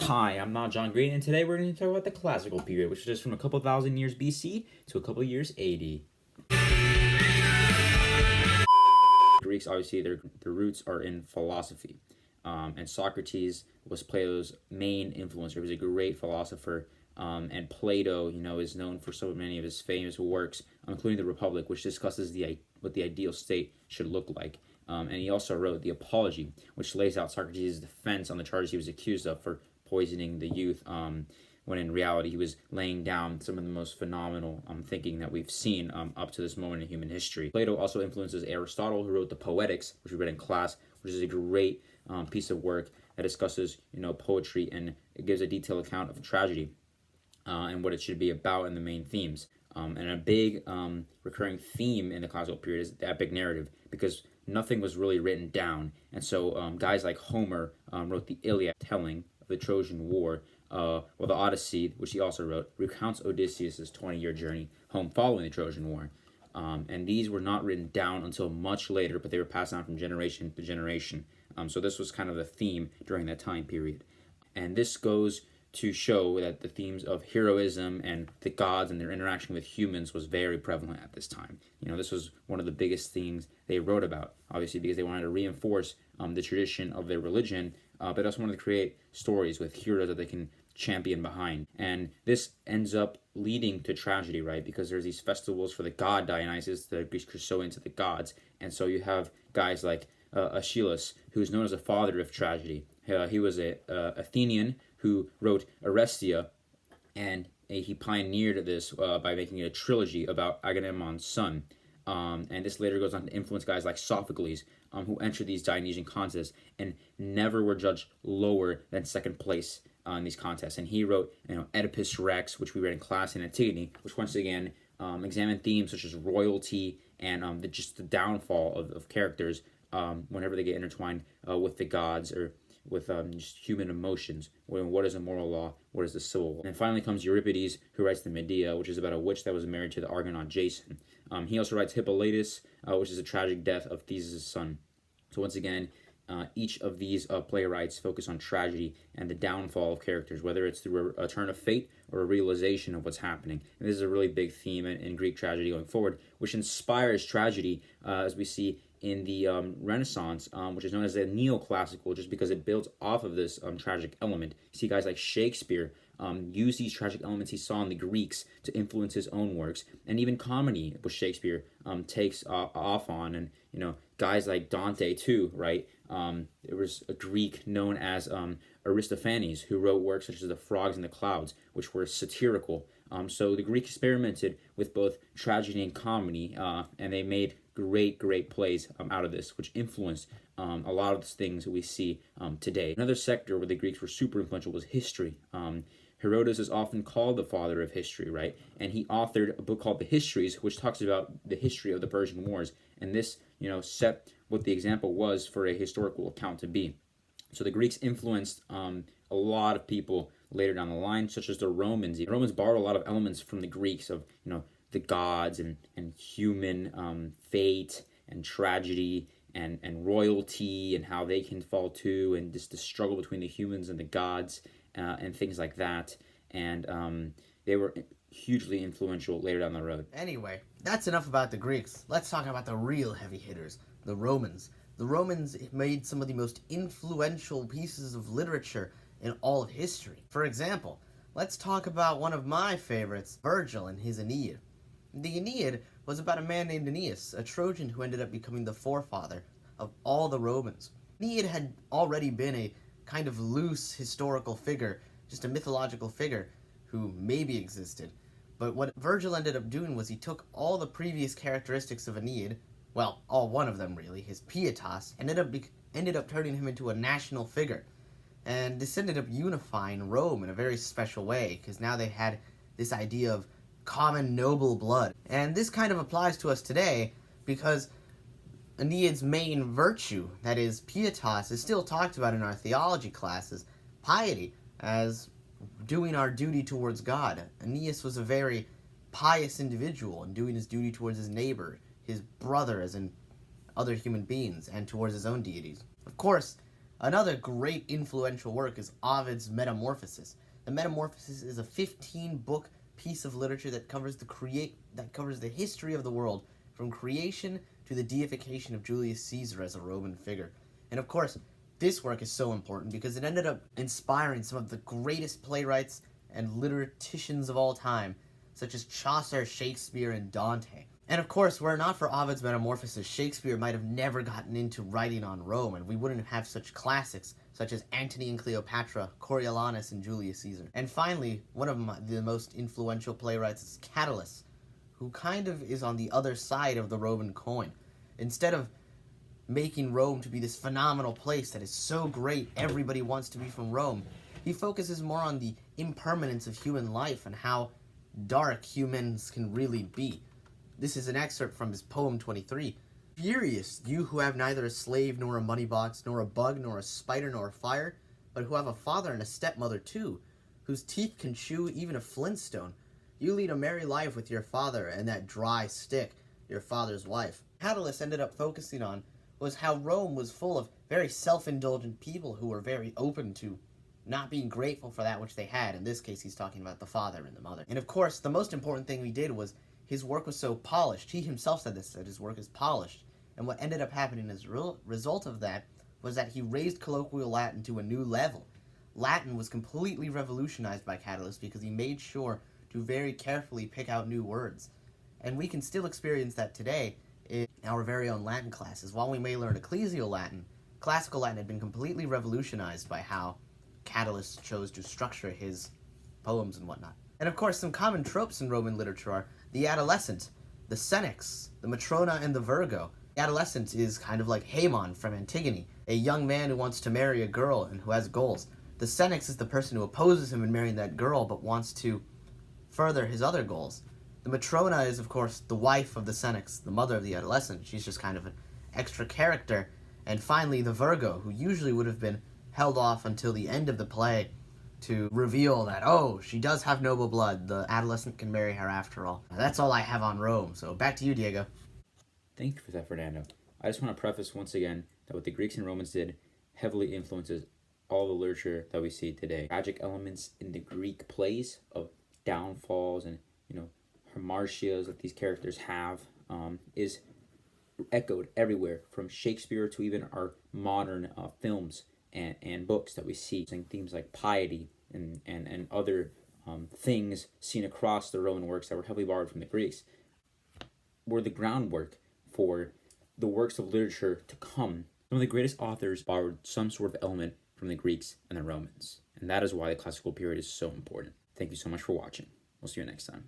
Hi, I'm not John Green, and today we're going to talk about the classical period, which is from a couple thousand years BC to a couple years AD. Greeks, obviously, their roots are in philosophy, and Socrates was Plato's main influencer. He was a great philosopher, and Plato, is known for so many of his famous works, including the Republic, which discusses what the ideal state should look like. And he also wrote the Apology, which lays out Socrates' defense on the charges he was accused of for poisoning the youth, when in reality he was laying down some of the most phenomenal thinking that we've seen up to this moment in human history. Plato also influences Aristotle, who wrote the Poetics, which we read in class, which is a great piece of work that discusses poetry, and it gives a detailed account of tragedy and what it should be about and the main themes. And a big recurring theme in the classical period is the epic narrative, because nothing was really written down. And so guys like Homer wrote the Iliad, telling of the Trojan War, while the Odyssey, which he also wrote, recounts Odysseus' 20-year journey home following the Trojan War. And these were not written down until much later, but they were passed down from generation to generation. So this was kind of the theme during that time period. And this goes to show that the themes of heroism and the gods and their interaction with humans was very prevalent at this time. This was one of the biggest things they wrote about, obviously, because they wanted to reinforce the tradition of their religion, but also wanted to create stories with heroes that they can champion behind. And this ends up leading to tragedy, right? Because there's these festivals for the god Dionysus, the Greeks are so into the gods, and so you have guys like Aeschylus, who's known as a father of tragedy. He was a Athenian who wrote Orestia, and he pioneered this by making it a trilogy about Agamemnon's son. And this later goes on to influence guys like Sophocles, who entered these Dionysian contests and never were judged lower than second place in these contests. And he wrote, Oedipus Rex, which we read in class, in Antigone, which once again examined themes such as royalty and just the downfall of characters whenever they get intertwined with the gods, or with just human emotions. What is a moral law? What is the civil law? And finally comes Euripides, who writes the Medea, which is about a witch that was married to the Argonaut Jason. He also writes Hippolytus, which is a tragic death of Theseus' son. So once again, each of these playwrights focus on tragedy and the downfall of characters, whether it's through a turn of fate or a realization of what's happening. And this is a really big theme in Greek tragedy going forward, which inspires tragedy, as we see in the Renaissance, which is known as the neoclassical, just because it builds off of this tragic element. You see guys like Shakespeare use these tragic elements he saw in the Greeks to influence his own works, and even comedy, which Shakespeare takes off on, and guys like Dante too, right? There was a Greek known as Aristophanes, who wrote works such as The Frogs and the Clouds, which were satirical. So the Greeks experimented with both tragedy and comedy, and they made great plays out of this, which influenced a lot of the things that we see today. Another sector where the Greeks were super influential was history. Herodotus is often called the father of history, right? And he authored a book called The Histories, which talks about the history of the Persian Wars. And this, set what the example was for a historical account to be. So the Greeks influenced a lot of people later down the line, such as the Romans. The Romans borrowed a lot of elements from the Greeks of, the gods and human fate and tragedy and royalty and how they can fall too, and just the struggle between the humans and the gods and things like that. And they were hugely influential later down the road. Anyway, that's enough about the Greeks. Let's talk about the real heavy hitters, the Romans. The Romans made some of the most influential pieces of literature in all of history. For example, let's talk about one of my favorites, Virgil and his Aeneid. The Aeneid was about a man named Aeneas, a Trojan who ended up becoming the forefather of all the Romans. Aeneid had already been a kind of loose historical figure, just a mythological figure who maybe existed. But what Virgil ended up doing was he took all the previous characteristics of Aeneid, well, all one of them really, his pietas, and ended up turning him into a national figure. And this ended up unifying Rome in a very special way, because now they had this idea of common noble blood. And this kind of applies to us today, because Aeneid's main virtue, that is pietas, is still talked about in our theology classes, piety, as doing our duty towards God. Aeneas was a very pious individual and doing his duty towards his neighbor, his brother, as in other human beings, and towards his own deities. Of course, Another great influential work is Ovid's Metamorphoses. The Metamorphoses is a 15-book piece of literature that covers the history of the world, from creation to the deification of Julius Caesar as a Roman figure. And of course, this work is so important because it ended up inspiring some of the greatest playwrights and literaticians of all time, such as Chaucer, Shakespeare, and Dante. And of course, were it not for Ovid's Metamorphoses, Shakespeare might have never gotten into writing on Rome, and we wouldn't have such classics such as Antony and Cleopatra, Coriolanus, and Julius Caesar. And finally, one of the most influential playwrights is Catullus, who kind of is on the other side of the Roman coin. Instead of making Rome to be this phenomenal place that is so great, everybody wants to be from Rome, he focuses more on the impermanence of human life and how dark humans can really be. This is an excerpt from his poem 23. Furious, you who have neither a slave nor a money box, nor a bug, nor a spider, nor a fire, but who have a father and a stepmother too, whose teeth can chew even a flintstone. You lead a merry life with your father and that dry stick, your father's wife. Catullus ended up focusing on was how Rome was full of very self-indulgent people who were very open to not being grateful for that which they had. In this case, he's talking about the father and the mother. And of course, the most important thing he did was his work was so polished. He himself said this, that his work is polished. And what ended up happening as a result of that was that he raised colloquial Latin to a new level. Latin was completely revolutionized by Catullus because he made sure to very carefully pick out new words. And we can still experience that today in our very own Latin classes. While we may learn ecclesial Latin, classical Latin had been completely revolutionized by how Catullus chose to structure his poems and whatnot. And of course, some common tropes in Roman literature are the adolescent, the senex, the matrona, and the virgo. The adolescent is kind of like Haemon from Antigone, a young man who wants to marry a girl and who has goals. The senex is the person who opposes him in marrying that girl but wants to further his other goals. The matrona is, of course, the wife of the senex, the mother of the adolescent. She's just kind of an extra character. And finally, the virgo, who usually would have been held off until the end of the play to reveal that, oh, she does have noble blood. The adolescent can marry her after all. Now, that's all I have on Rome. So back to you, Diego. Thank you for that, Fernando. I just want to preface once again that what the Greeks and Romans did heavily influences all the literature that we see today. Tragic elements in the Greek plays of downfalls and, hamartias that these characters have is echoed everywhere, from Shakespeare to even our modern films and books that we see, saying themes like piety and other things seen across the Roman works that were heavily borrowed from the Greeks, were the groundwork for the works of literature to come. Some of the greatest authors borrowed some sort of element from the Greeks and the Romans, and that is why the classical period is so important. Thank you so much for watching. We'll see you next time.